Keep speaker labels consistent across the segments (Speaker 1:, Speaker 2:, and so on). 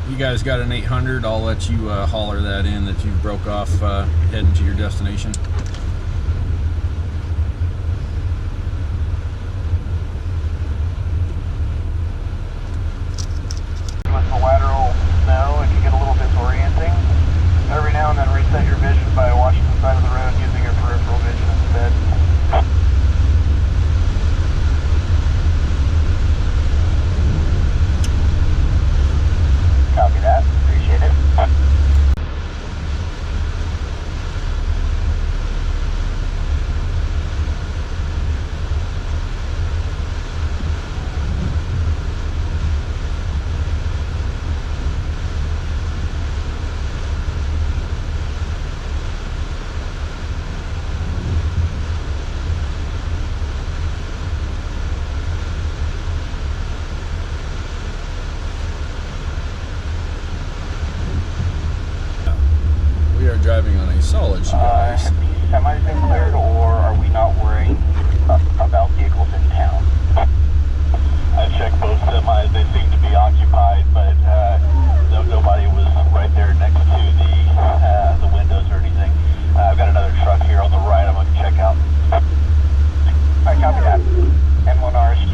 Speaker 1: you guys got an 800, I'll let you holler that in that you broke off heading to your destination.
Speaker 2: With the lateral snow, it can get a little disorienting. Every now and then reset your vision by watching the side of the road using your peripheral vision instead. Copy that. Appreciate it.
Speaker 1: Driving on a solid sheet of ice.
Speaker 2: Have the semis been cleared, or are we not worrying about vehicles in town? I checked both semis. They seem to be occupied, but nobody was right there next to the windows or anything. I've got another truck here on the right I'm going to check out. Alright, copy that. N1 RSQ.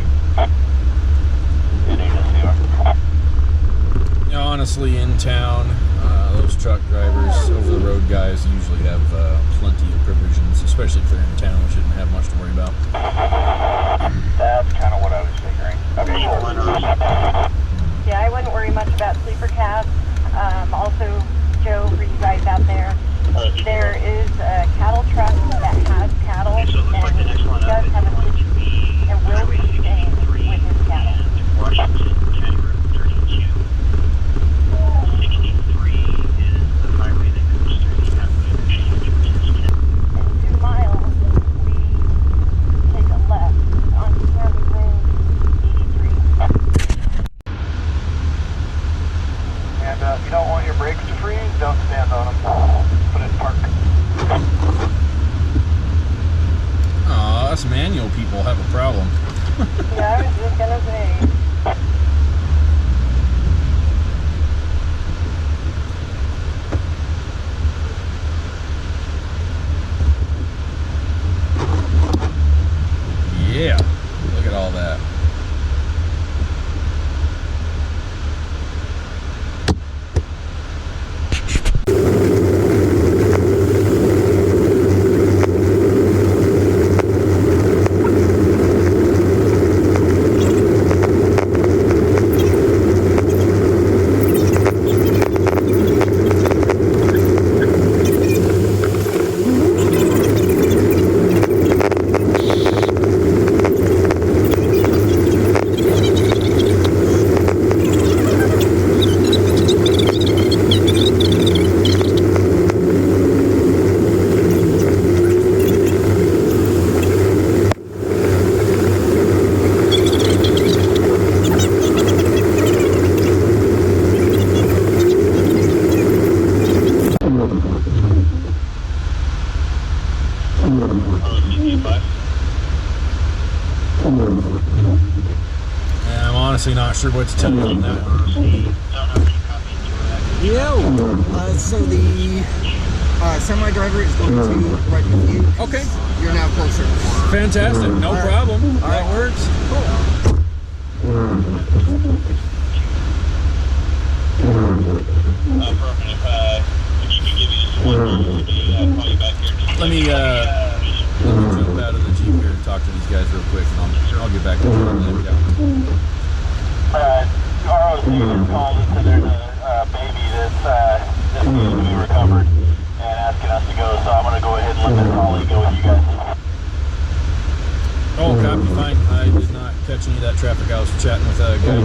Speaker 1: You know, honestly, in town, those truck drivers, over-the-road guys usually have plenty of provisions, especially if they're in town. We shouldn't have much to worry about.
Speaker 2: That's kind of what I was figuring. Okay,
Speaker 3: yeah, I wouldn't worry much about sleeper cabs. Also, Joe, for you guys out there, there is a cattle truck that has cattle, and he does have a sleeper and will be staying with his cattle.
Speaker 4: Washington, County Road 32. 63 is the highway that goes through the halfway interchange, which is 10.
Speaker 3: In 2 miles, we take a left onto County Road 83.
Speaker 2: And if you don't want your brakes to freeze, don't stand on them. Put it in park.
Speaker 1: Aw, us manual people have a problem.
Speaker 3: Yeah, I was just gonna say.
Speaker 1: Yeah, look at all that. Yeah, I'm honestly not sure what to tell you on that one.
Speaker 5: So the semi driver is going to right with you.
Speaker 1: Okay.
Speaker 5: You're now closer.
Speaker 1: Fantastic. No problem. That works.
Speaker 5: Cool.
Speaker 4: If you could give me just one minute, I'll call you back here.
Speaker 1: Let me jump out of the Jeep here and talk to these guys real quick, and I'll get back to you on that.
Speaker 2: ROC just called and said there's a baby that needs to be recovered and asking us to go, so I'm going to go ahead and let this Holly go with you guys.
Speaker 1: Oh, copy, fine. I did not catch any of that traffic. I was chatting with a guy.